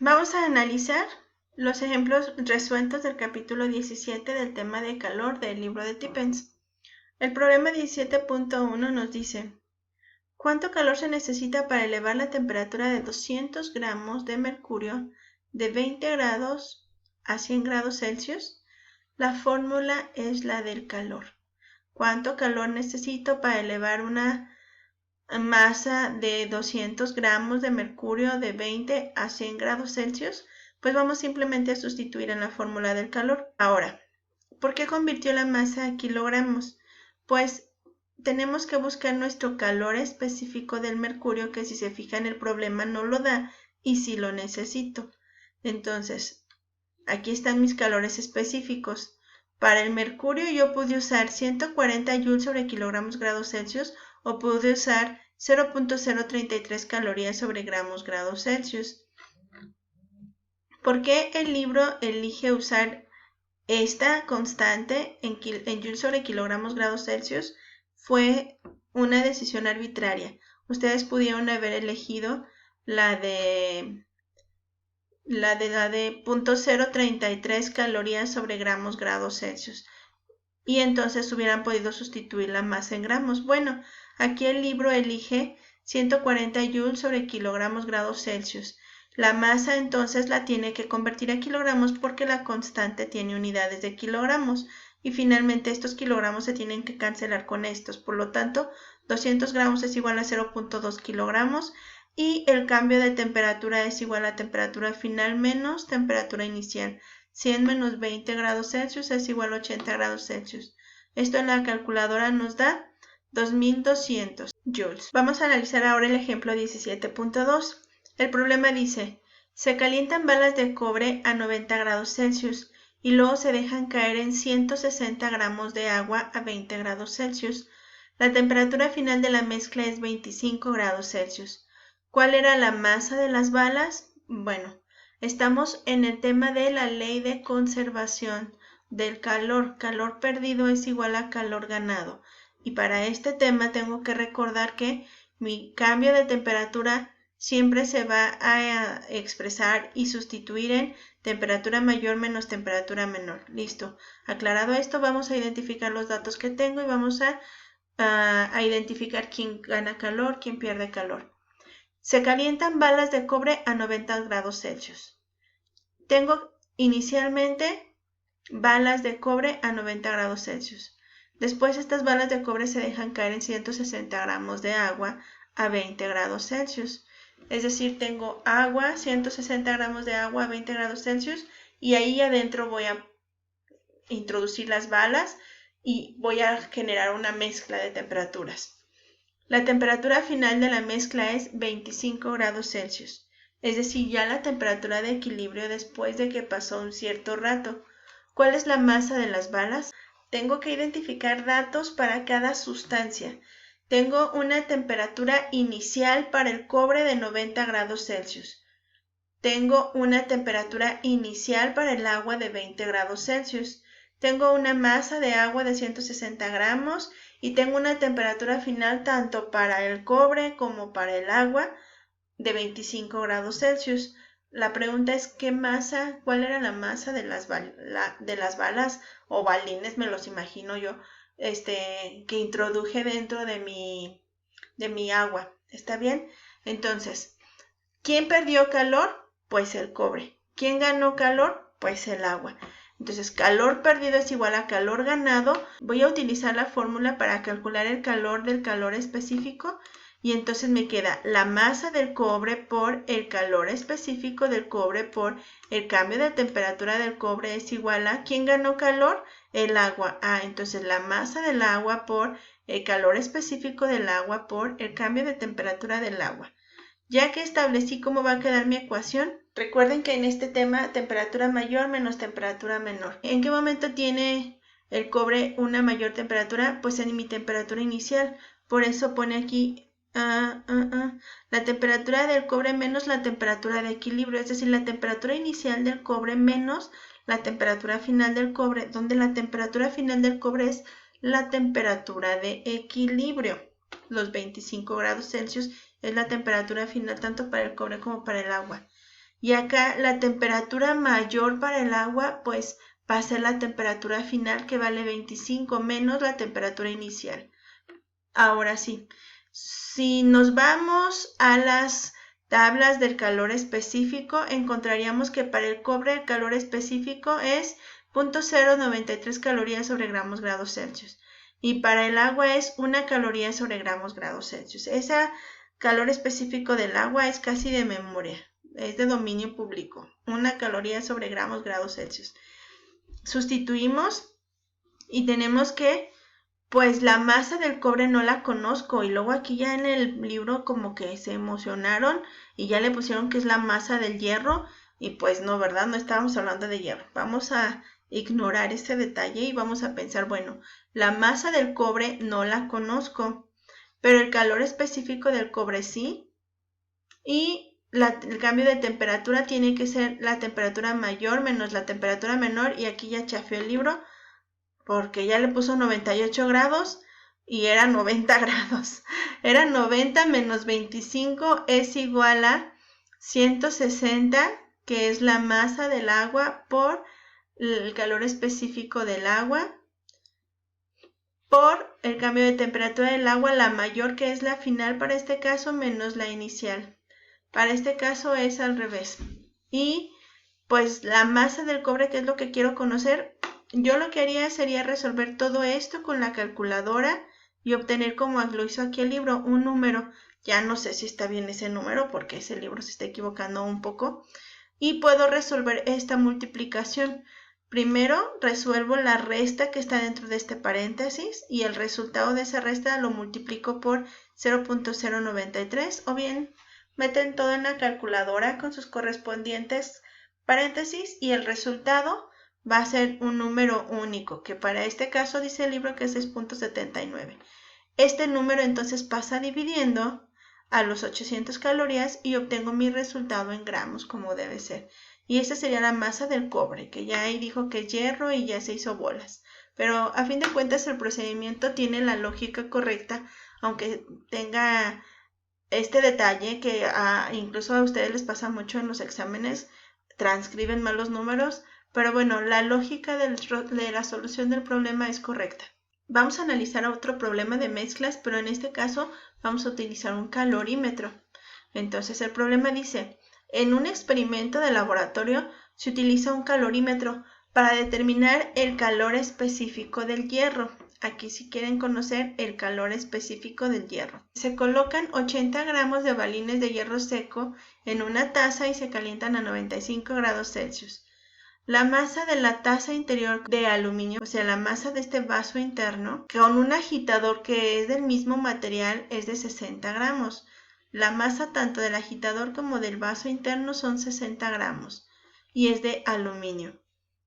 Vamos a analizar los ejemplos resueltos del capítulo 17 del tema de calor del libro de Tippens. El problema 17.1 nos dice: ¿cuánto calor se necesita para elevar la temperatura de 200 gramos de mercurio de 20 grados a 100 grados Celsius? La fórmula es la del calor. ¿Cuánto calor necesito para elevar una masa de 200 gramos de mercurio de 20 a 100 grados Celsius? Pues vamos simplemente a sustituir en la fórmula del calor. Ahora, ¿por qué convirtió la masa a kilogramos? Pues tenemos que buscar nuestro calor específico del mercurio, que si se fija en el problema no lo da y sí lo necesito. Entonces, aquí están mis calores específicos. Para el mercurio yo pude usar 140 joules sobre kilogramos grados Celsius o pude usar 0.033 calorías sobre gramos grados Celsius. ¿Por qué el libro elige usar esta constante en joules sobre kilogramos grados Celsius? Fue una decisión arbitraria. Ustedes pudieron haber elegido la de 0.033 calorías sobre gramos grados Celsius y entonces hubieran podido sustituir la masa en gramos. Bueno, aquí el libro elige 140 joules sobre kilogramos grados Celsius. La masa entonces la tiene que convertir a kilogramos porque la constante tiene unidades de kilogramos y finalmente estos kilogramos se tienen que cancelar con estos. Por lo tanto, 200 gramos es igual a 0.2 kilogramos y el cambio de temperatura es igual a temperatura final menos temperatura inicial. 100 menos 20 grados Celsius es igual a 80 grados Celsius. Esto en la calculadora nos da 2200 joules. Vamos a analizar ahora el ejemplo 17.2. El problema dice: se calientan balas de cobre a 90 grados Celsius y luego se dejan caer en 160 gramos de agua a 20 grados Celsius. La temperatura final de la mezcla es 25 grados Celsius. ¿Cuál era la masa de las balas? Bueno, estamos en el tema de la ley de conservación del calor. Calor perdido es igual a calor ganado. Y para este tema tengo que recordar que mi cambio de temperatura siempre se va a expresar y sustituir en temperatura mayor menos temperatura menor. Listo. Aclarado esto, vamos a identificar los datos que tengo y vamos a identificar quién gana calor, quién pierde calor. Se calientan balas de cobre a 90 grados Celsius. Tengo inicialmente balas de cobre a 90 grados Celsius. Después estas balas de cobre se dejan caer en 160 gramos de agua a 20 grados Celsius. Es decir, tengo agua, 160 gramos de agua a 20 grados Celsius y ahí adentro voy a introducir las balas y voy a generar una mezcla de temperaturas. La temperatura final de la mezcla es 25 grados Celsius, es decir, ya la temperatura de equilibrio después de que pasó un cierto rato. ¿Cuál es la masa de las balas? Tengo que identificar datos para cada sustancia. Tengo una temperatura inicial para el cobre de 90 grados Celsius. Tengo una temperatura inicial para el agua de 20 grados Celsius. Tengo una masa de agua de 160 gramos y tengo una temperatura final tanto para el cobre como para el agua de 25 grados Celsius. La pregunta es ¿cuál era la masa de las balas o balines, me los imagino yo, que introduje dentro de mi agua? ¿Está bien? Entonces, ¿quién perdió calor? Pues el cobre. ¿Quién ganó calor? Pues el agua. Entonces, calor perdido es igual a calor ganado. Voy a utilizar la fórmula para calcular el calor del calor específico y entonces me queda la masa del cobre por el calor específico del cobre por el cambio de temperatura del cobre es igual a ¿quién ganó calor? El agua. Entonces la masa del agua por el calor específico del agua por el cambio de temperatura del agua. Ya que establecí cómo va a quedar mi ecuación, recuerden que en este tema temperatura mayor menos temperatura menor. ¿En qué momento tiene el cobre una mayor temperatura? Pues en mi temperatura inicial. Por eso pone aquí la temperatura del cobre menos la temperatura de equilibrio, es decir, la temperatura inicial del cobre menos la temperatura final del cobre, donde la temperatura final del cobre es la temperatura de equilibrio. Los 25 grados Celsius es la temperatura final tanto para el cobre como para el agua. Y acá la temperatura mayor para el agua, pues va a ser la temperatura final, que vale 25 menos la temperatura inicial. Ahora sí, si nos vamos a las tablas del calor específico, encontraríamos que para el cobre el calor específico es 0.093 calorías sobre gramos grados Celsius. Y para el agua es 1 caloría sobre gramos grados Celsius. Ese calor específico del agua es casi de memoria, es de dominio público. 1 caloría sobre gramos grados Celsius. Sustituimos y tenemos que, pues la masa del cobre no la conozco, y luego aquí ya en el libro como que se emocionaron y ya le pusieron que es la masa del hierro, y pues no, ¿verdad? No estábamos hablando de hierro. Vamos a ignorar ese detalle y vamos a pensar, bueno, la masa del cobre no la conozco, pero el calor específico del cobre sí, y el cambio de temperatura tiene que ser la temperatura mayor menos la temperatura menor, y aquí ya chafeó el libro porque ya le puso 98 grados y era 90 grados. Era 90 menos 25 es igual a 160, que es la masa del agua por el calor específico del agua, por el cambio de temperatura del agua, la mayor, que es la final para este caso, menos la inicial. Para este caso es al revés. Y pues la masa del cobre, que es lo que quiero conocer, yo lo que haría sería resolver todo esto con la calculadora y obtener, como lo hizo aquí el libro, un número. Ya no sé si está bien ese número porque ese libro se está equivocando un poco. Y puedo resolver esta multiplicación. Primero resuelvo la resta que está dentro de este paréntesis y el resultado de esa resta lo multiplico por 0.093, o bien meten todo en la calculadora con sus correspondientes paréntesis y el resultado va a ser un número único, que para este caso dice el libro que es 6.79. Este número entonces pasa dividiendo a los 800 calorías y obtengo mi resultado en gramos, como debe ser. Y esa sería la masa del cobre, que ya ahí dijo que es hierro y ya se hizo bolas. Pero a fin de cuentas el procedimiento tiene la lógica correcta, aunque tenga este detalle que incluso a ustedes les pasa mucho en los exámenes, transcriben mal los números, pero bueno, la lógica de la solución del problema es correcta. Vamos a analizar otro problema de mezclas, pero en este caso vamos a utilizar un calorímetro. Entonces el problema dice, en un experimento de laboratorio se utiliza un calorímetro para determinar el calor específico del hierro. Aquí si quieren conocer el calor específico del hierro. Se colocan 80 gramos de balines de hierro seco en una taza y se calientan a 95 grados Celsius. La masa de la taza interior de aluminio, o sea, la masa de este vaso interno, con un agitador que es del mismo material, es de 60 gramos. La masa tanto del agitador como del vaso interno son 60 gramos y es de aluminio.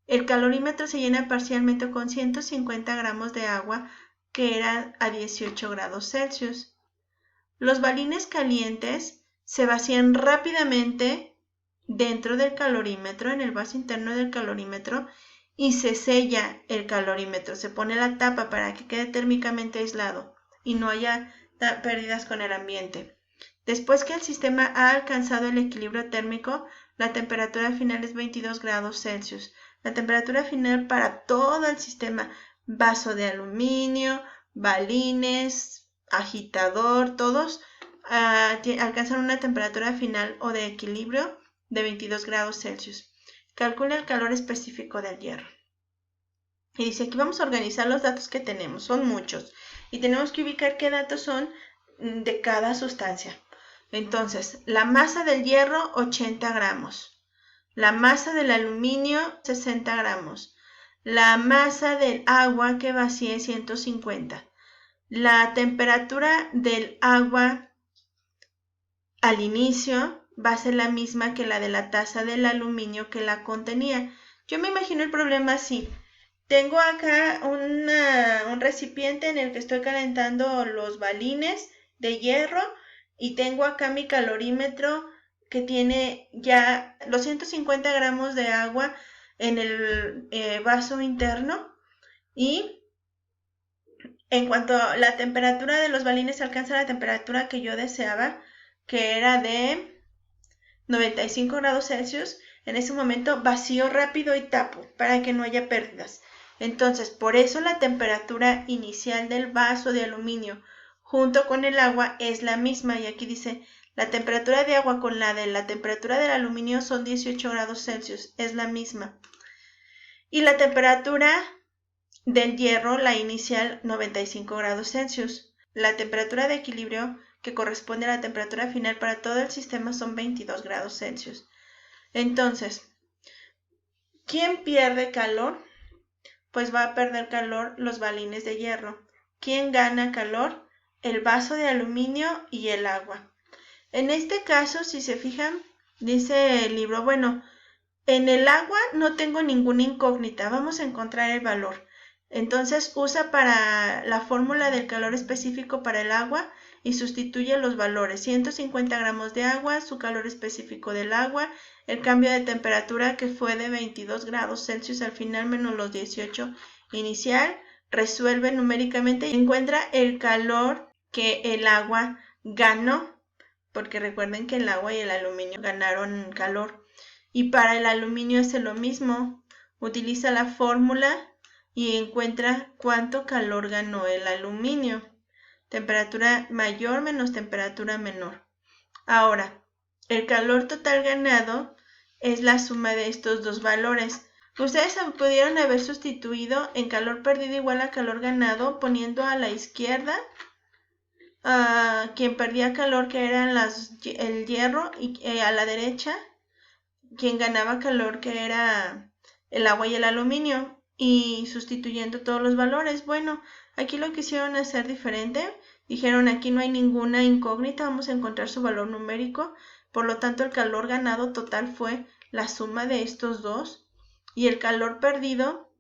El calorímetro se llena parcialmente con 150 gramos de agua, que era a 18 grados Celsius. Los balines calientes se vacían rápidamente dentro del calorímetro, en el vaso interno del calorímetro, y se sella el calorímetro. Se pone la tapa para que quede térmicamente aislado y no haya pérdidas con el ambiente. Después que el sistema ha alcanzado el equilibrio térmico, la temperatura final es 22 grados Celsius. La temperatura final para todo el sistema, vaso de aluminio, balines, agitador, todos alcanzan una temperatura final o de equilibrio de 22 grados Celsius. Calcula el calor específico del hierro. Y dice, aquí vamos a organizar los datos que tenemos, son muchos, y tenemos que ubicar qué datos son de cada sustancia. Entonces, la masa del hierro, 80 gramos. La masa del aluminio, 60 gramos. La masa del agua que vacié, 150. La temperatura del agua al inicio va a ser la misma que la de la taza del aluminio que la contenía. Yo me imagino el problema así. Tengo acá un recipiente en el que estoy calentando los balines de hierro y tengo acá mi calorímetro que tiene ya los 150 gramos de agua en el vaso interno, y en cuanto la temperatura de los balines alcanza la temperatura que yo deseaba, que era de 95 grados Celsius, en ese momento vacío rápido y tapo para que no haya pérdidas. Entonces, por eso la temperatura inicial del vaso de aluminio junto con el agua es la misma. Y aquí dice, la temperatura de agua con la de la temperatura del aluminio son 18 grados Celsius, es la misma. Y la temperatura del hierro, la inicial, 95 grados Celsius. La temperatura de equilibrio, que corresponde a la temperatura final para todo el sistema, son 22 grados Celsius. Entonces, ¿quién pierde calor? Pues va a perder calor los balines de hierro. ¿Quién gana calor? El vaso de aluminio y el agua. En este caso, si se fijan, dice el libro, bueno, en el agua no tengo ninguna incógnita, vamos a encontrar el valor. Entonces usa para la fórmula del calor específico para el agua y sustituye los valores. 150 gramos de agua, su calor específico del agua, el cambio de temperatura que fue de 22 grados Celsius al final menos los 18 inicial. Resuelve numéricamente y encuentra el calor que el agua ganó, porque recuerden que el agua y el aluminio ganaron calor. Y para el aluminio hace lo mismo, utiliza la fórmula y encuentra cuánto calor ganó el aluminio. Temperatura mayor menos temperatura menor. Ahora, el calor total ganado es la suma de estos dos valores. Ustedes pudieron haber sustituido en calor perdido igual a calor ganado poniendo a la izquierda quien perdía calor, que eran el hierro, y a la derecha quien ganaba calor, que era el agua y el aluminio, y sustituyendo todos los valores. Bueno, aquí lo quisieron hacer diferente. Dijeron, aquí no hay ninguna incógnita, vamos a encontrar su valor numérico. Por lo tanto, el calor ganado total fue la suma de estos dos. Y el calor perdido,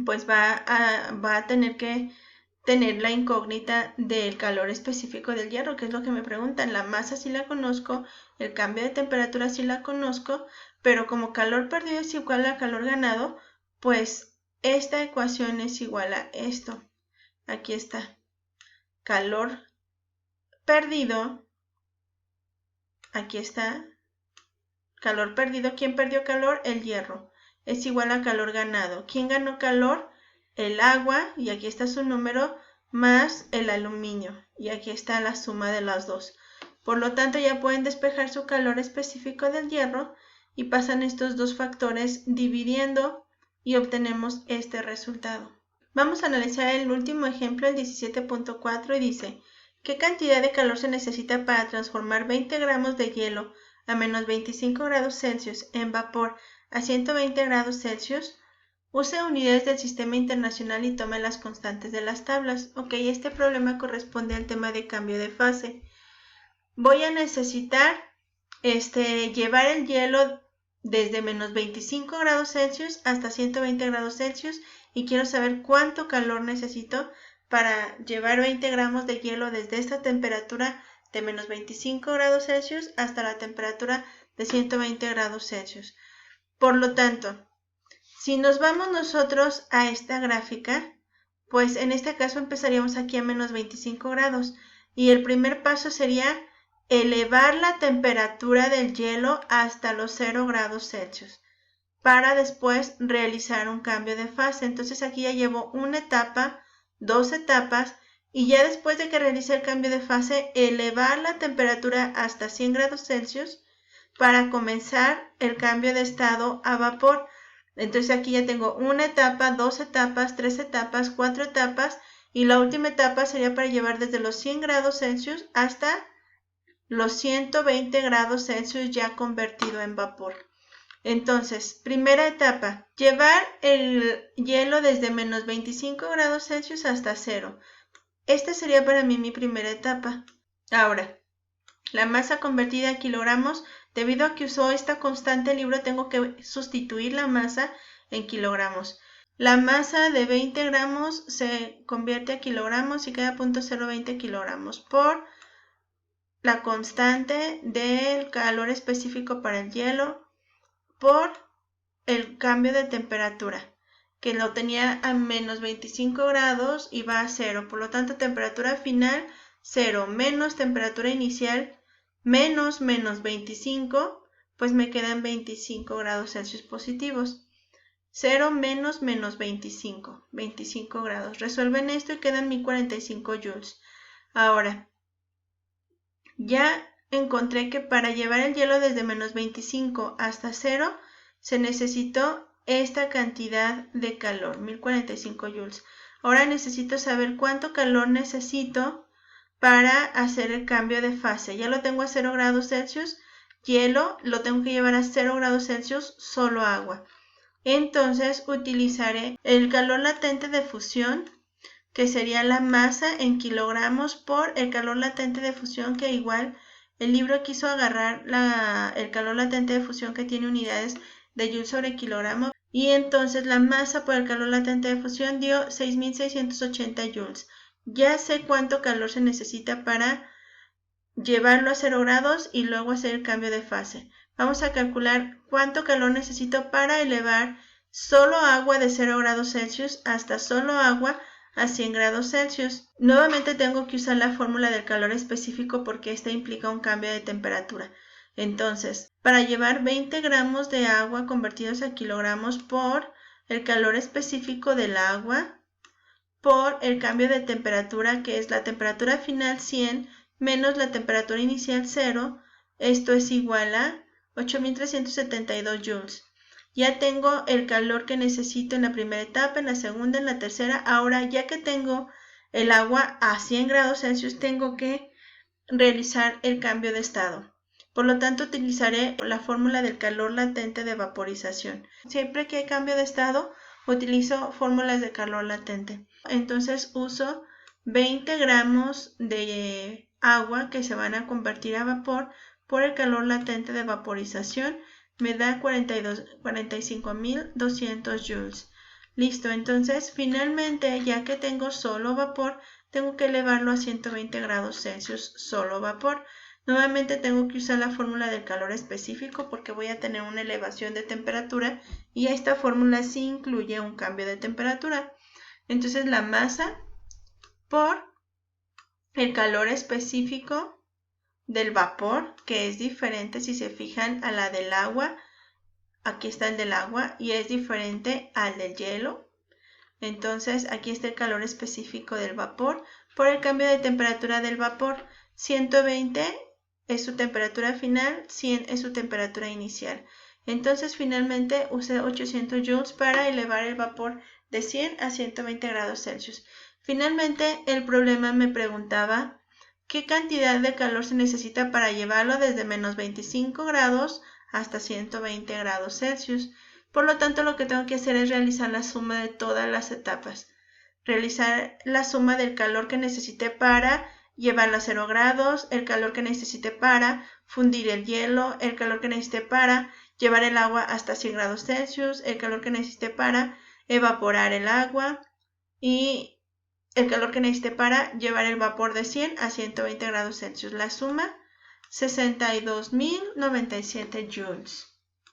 pues va a tener que tener la incógnita del calor específico del hierro, que es lo que me preguntan. La masa sí la conozco, el cambio de temperatura sí la conozco, pero como calor perdido es igual a calor ganado, pues esta ecuación es igual a esto. Aquí está. Calor perdido, aquí está. Calor perdido, ¿quién perdió calor? El hierro. Es igual a calor ganado. ¿Quién ganó calor? El agua, y aquí está su número, más el aluminio, y aquí está la suma de las dos. Por lo tanto, ya pueden despejar su calor específico del hierro y pasan estos dos factores dividiendo y obtenemos este resultado. Vamos a analizar el último ejemplo, el 17.4, y dice, ¿qué cantidad de calor se necesita para transformar 20 gramos de hielo a menos 25 grados Celsius en vapor a 120 grados Celsius? Use unidades del sistema internacional y tome las constantes de las tablas. Ok, este problema corresponde al tema de cambio de fase. Voy a necesitar llevar el hielo desde menos 25 grados Celsius hasta 120 grados Celsius y quiero saber cuánto calor necesito para llevar 20 gramos de hielo desde esta temperatura de menos 25 grados Celsius hasta la temperatura de 120 grados Celsius. Por lo tanto, si nos vamos nosotros a esta gráfica, pues en este caso empezaríamos aquí a menos 25 grados y el primer paso sería elevar la temperatura del hielo hasta los 0 grados Celsius para después realizar un cambio de fase. Entonces aquí ya llevo una etapa, dos etapas y ya después de que realice el cambio de fase, elevar la temperatura hasta 100 grados Celsius para comenzar el cambio de estado a vapor. Entonces aquí ya tengo una etapa, dos etapas, tres etapas, cuatro etapas y la última etapa sería para llevar desde los 100 grados Celsius hasta los 120 grados Celsius ya convertido en vapor. Entonces, primera etapa, llevar el hielo desde menos 25 grados Celsius hasta 0. Esta sería para mí mi primera etapa. Ahora, la masa convertida a kilogramos. Debido a que usó esta constante, el libro tengo que sustituir la masa en kilogramos. La masa de 20 gramos se convierte a kilogramos y queda 0.020 kilogramos por la constante del calor específico para el hielo por el cambio de temperatura, que lo tenía a menos 25 grados y va a 0. Por lo tanto, temperatura final 0 menos temperatura inicial menos 25, pues me quedan 25 grados Celsius positivos. 0 menos 25 grados. Resuelven esto y quedan 1045 joules. Ahora, ya encontré que para llevar el hielo desde menos 25 hasta 0 se necesitó esta cantidad de calor, 1045 joules. Ahora necesito saber cuánto calor necesito para hacer el cambio de fase. Ya lo tengo a 0 grados Celsius, hielo lo tengo que llevar a 0 grados Celsius, solo agua. Entonces utilizaré el calor latente de fusión, que sería la masa en kilogramos por el calor latente de fusión, que igual el libro quiso agarrar el calor latente de fusión que tiene unidades de joule sobre kilogramo, y entonces la masa por el calor latente de fusión dio 6680 joules. Ya sé cuánto calor se necesita para llevarlo a 0 grados y luego hacer el cambio de fase. Vamos a calcular cuánto calor necesito para elevar solo agua de 0 grados Celsius hasta solo agua a 100 grados Celsius. Nuevamente tengo que usar la fórmula del calor específico porque esta implica un cambio de temperatura. Entonces, para llevar 20 gramos de agua convertidos a kilogramos por el calor específico del agua por el cambio de temperatura, que es la temperatura final 100 menos la temperatura inicial 0, esto es igual a 8372 joules. Ya tengo el calor que necesito en la primera etapa, en la segunda, en la tercera. Ahora, ya que tengo el agua a 100 grados Celsius, tengo que realizar el cambio de estado. Por lo tanto, utilizaré la fórmula del calor latente de vaporización. Siempre que hay cambio de estado, utilizo fórmulas de calor latente. Entonces uso 20 gramos de agua que se van a convertir a vapor por el calor latente de vaporización. Me da 45.200 joules. Listo, entonces finalmente, ya que tengo solo vapor, tengo que elevarlo a 120 grados Celsius, solo vapor. Nuevamente tengo que usar la fórmula del calor específico porque voy a tener una elevación de temperatura y esta fórmula sí incluye un cambio de temperatura. Entonces la masa por el calor específico del vapor, que es diferente si se fijan a la del agua. Aquí está el del agua y es diferente al del hielo. Entonces aquí está el calor específico del vapor por el cambio de temperatura del vapor. 120 es su temperatura final, 100 es su temperatura inicial. Entonces finalmente usé 800 joules para elevar el vapor de 100 a 120 grados Celsius. Finalmente el problema me preguntaba qué cantidad de calor se necesita para llevarlo desde menos 25 grados hasta 120 grados Celsius. Por lo tanto, lo que tengo que hacer es realizar la suma de todas las etapas. Realizar la suma del calor que necesité para llevarlo a 0 grados, el calor que necesité para fundir el hielo, el calor que necesité para llevar el agua hasta 100 grados Celsius, el calor que necesité para evaporar el agua y el calor que necesité para llevar el vapor de 100 a 120 grados Celsius. La suma, 62.097 joules.